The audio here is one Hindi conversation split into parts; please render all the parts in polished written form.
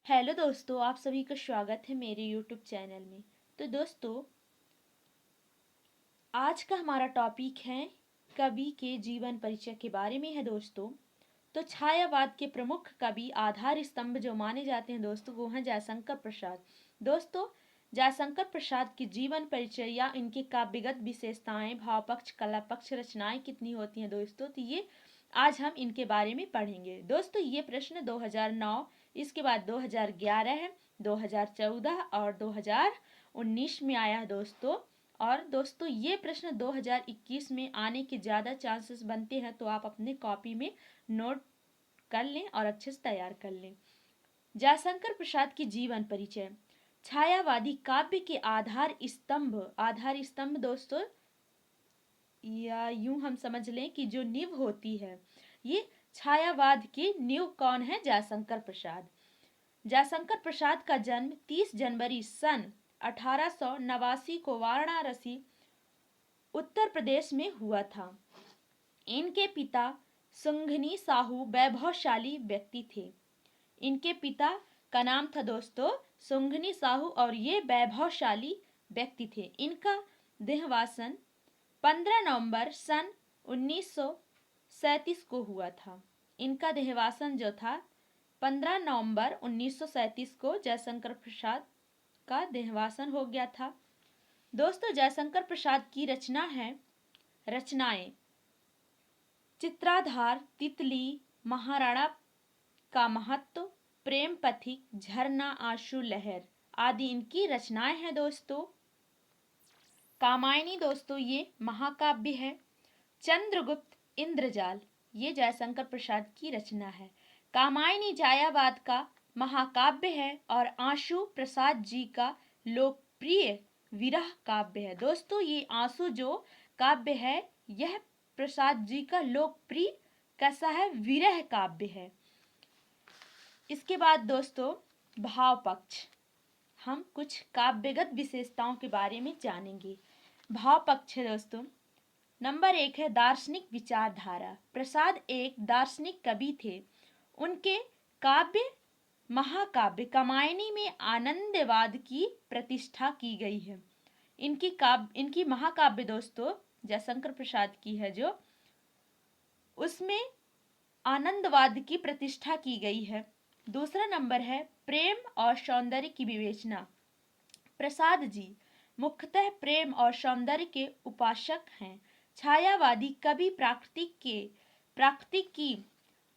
हेलो दोस्तों, आप सभी का स्वागत है मेरे यूट्यूब चैनल में। तो दोस्तों, आज का हमारा टॉपिक है कवि के जीवन परिचय के बारे में है दोस्तों। तो छायावाद के प्रमुख कवि आधार स्तंभ जो माने जाते हैं दोस्तों, वो हैं जयशंकर प्रसाद। दोस्तों, जयशंकर प्रसाद की जीवन परिचय या इनकी काव्यगत विशेषताएं, भाव पक्ष, कला पक्ष, रचनाएं कितनी होती हैं दोस्तों, तो ये आज हम इनके बारे में पढ़ेंगे। दोस्तों, ये प्रश्न 2009, इसके बाद 2011 है, 2014 और 2019 में आया है दोस्तों। और दोस्तों, ये प्रश्न 2021 में आने के ज़्यादा चांसेस बनते हैं, तो आप अपने कॉपी में नोट कर लें और अच्छे से तैयार कर लें। जयशंकर प्रसाद की जीवन परिचय। छायावादी काव्य के आधार स्तंभ दोस्तों, या यूं हम समझ लें कि जो नींव होती है, ये छायावाद की नींव कौन है? जयशंकर प्रसाद। जयशंकर प्रसाद का जन्म 30 जनवरी सन 1889 को वाराणसी, उत्तर प्रदेश में हुआ था। इनके पिता सुंघनी साहू वैभवशाली व्यक्ति थे। इनके पिता का नाम था दोस्तों सुंघनी साहू और ये वैभवशाली व्यक्ति थे। इनका देहावसान 15 नवंबर सन 1937 को हुआ था। इनका देहावसान जो था 15 नवंबर 1937 को जयशंकर प्रसाद का देहावसान हो गया था। दोस्तों, जयशंकर प्रसाद की रचनाएं चित्राधार, तितली, महाराणा का महत्व, प्रेम पथिक, झरना, आंसू, लहर आदि इनकी रचनाएं हैं दोस्तों। कामायनी दोस्तों, ये महाकाव्य है। चंद्रगुप्त, इंद्रजाल, ये जयशंकर प्रसाद की रचना है। कामायनी छायावाद का महाकाव्य है और आंसू प्रसाद जी का लोकप्रिय विरह काव्य है। दोस्तों, ये आंसू जो काव्य है, यह प्रसाद जी का लोकप्रिय कैसा है? विरह काव्य है। इसके बाद दोस्तों, भाव पक्ष, हम कुछ काव्यगत विशेषताओं के बारे में जानेंगे। भाव पक्ष है दोस्तों, नंबर 1 है दार्शनिक विचारधारा। प्रसाद एक दार्शनिक कवि थे। उनके काव्य महाकाव्य कामायनी में आनंदवाद की प्रतिष्ठा की गई है। इनकी महाकाव्य दोस्तों जयशंकर प्रसाद की है जो, उसमें आनंदवाद की प्रतिष्ठा की गई है। दूसरा नंबर है प्रेम और सौंदर्य की विवेचना। प्रसाद जी मुख्यतः प्रेम और सौंदर्य के उपासक हैं। छायावादी कवि प्राकृतिक की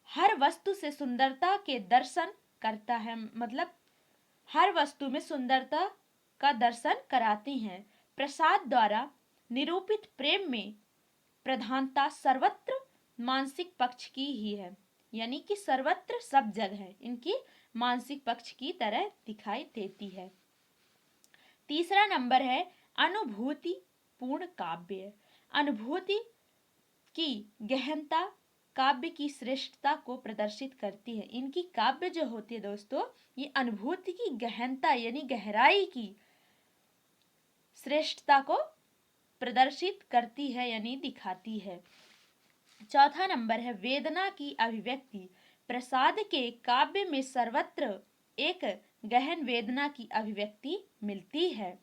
हर वस्तु से सुंदरता के दर्शन करता है, मतलब हर वस्तु में सुंदरता का दर्शन कराते हैं। प्रसाद द्वारा निरूपित प्रेम में प्रधानता सर्वत्र मानसिक पक्ष की ही है, यानी कि सर्वत्र सब जगह इनकी मानसिक पक्ष की तरह दिखाई देती है। तीसरा नंबर है अनुभूति पूर्ण काव्य। अनुभूति की गहनता काव्य की श्रेष्ठता को प्रदर्शित करती है। इनकी काव्य जो होती है दोस्तों, ये अनुभूति की गहनता यानी गहराई की श्रेष्ठता को प्रदर्शित करती है यानी दिखाती है। चौथा नंबर है वेदना की अभिव्यक्ति। प्रसाद के काव्य में सर्वत्र एक गहन वेदना की अभिव्यक्ति मिलती है।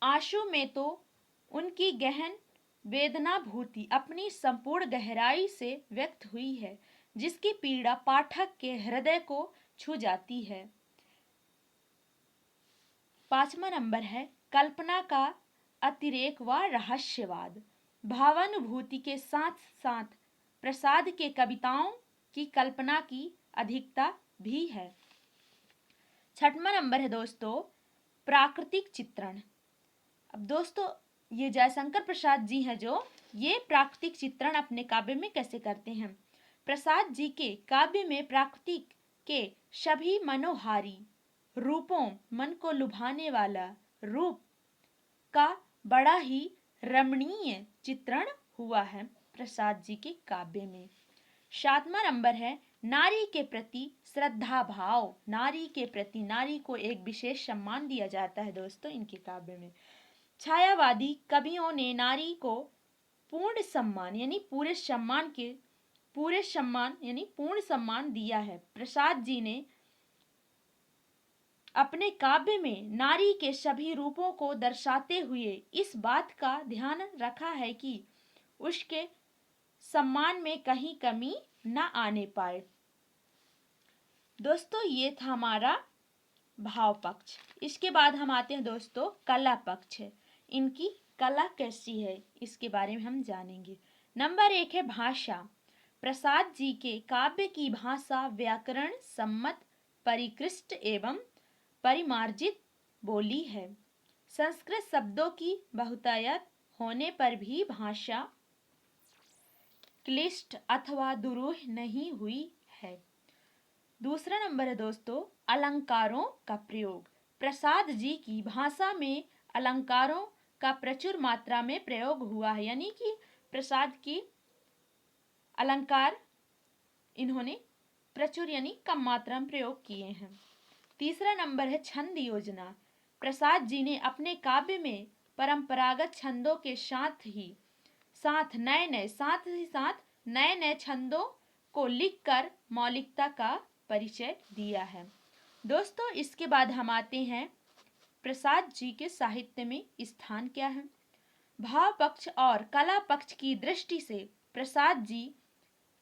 आंसू में तो उनकी गहन वेदनाभूति अपनी संपूर्ण गहराई से व्यक्त हुई है, जिसकी पीड़ा पाठक के हृदय को छू जाती है। पांचवा नंबर है कल्पना का अतिरेक व रहस्यवाद। भावानुभूति के साथ साथ प्रसाद के कविताओं की कल्पना की अधिकता भी है। छठवां नंबर है दोस्तों प्राकृतिक चित्रण। अब दोस्तों, ये जयशंकर प्रसाद जी हैं जो ये प्राकृतिक चित्रण अपने काव्य में कैसे करते हैं। प्रसाद जी के काव्य में प्राकृतिक के सभी मनोहारी रूपों, मन को लुभाने वाला रूप का बड़ा ही रमणीय चित्रण हुआ है प्रसाद जी के काव्य में। सातवां नंबर है नारी के प्रति श्रद्धा भाव। नारी के प्रति, नारी को एक विशेष सम्मान दिया जाता है दोस्तों इनके काव्य में। छायावादी कवियों ने नारी को पूर्ण सम्मान यानी पूरे सम्मान के पूरे सम्मान यानी पूर्ण सम्मान दिया है। प्रसाद जी ने अपने काव्य में नारी के सभी रूपों को दर्शाते हुए इस बात का ध्यान रखा है कि उसके सम्मान में कहीं कमी न आने पाए। दोस्तों ये था हमारा भाव पक्ष। इसके बाद हम आते हैं दोस्तों कला पक्ष। इनकी कला कैसी है इसके बारे में हम जानेंगे। नंबर 1 है भाषा। प्रसाद जी के काव्य की भाषा व्याकरण सम्मत, परिकृष्ट एवं परिमार्जित बोली है। संस्कृत शब्दों की बहुतायत होने पर भी भाषा क्लिष्ट अथवा दुरूह नहीं हुई है। दूसरा नंबर है दोस्तों अलंकारों का प्रयोग। प्रसाद जी की भाषा में अलंकारों का प्रचुर मात्रा में प्रयोग हुआ है, यानी कि प्रसाद की अलंकार इन्होंने प्रचुर यानी कम मात्रा में प्रयोग किए हैं। तीसरा नंबर है छंद योजना। प्रसाद जी ने अपने काव्य में परंपरागत छंदों के साथ ही साथ नए नए छंदों को लिखकर मौलिकता का परिचय दिया है। दोस्तों इसके बाद हम आते हैं प्रसाद जी के साहित्य में स्थान क्या है। भाव पक्ष और कला पक्ष की दृष्टि से प्रसाद जी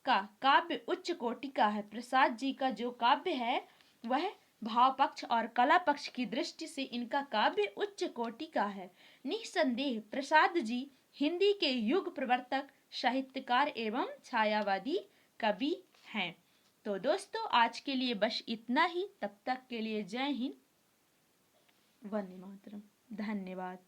का काव्य उच्च कोटि का है। प्रसाद जी का जो काव्य है वह भाव पक्ष और कला पक्ष की दृष्टि से इनका काव्य उच्च कोटि का है। निस्संदेह प्रसाद जी हिंदी के युग प्रवर्तक, साहित्यकार एवं छायावादी कवि हैं। तो दोस्तों आज के लिए बस इतना ही। तब तक के लिए जय हिंद, वंदे मातरम, धन्यवाद।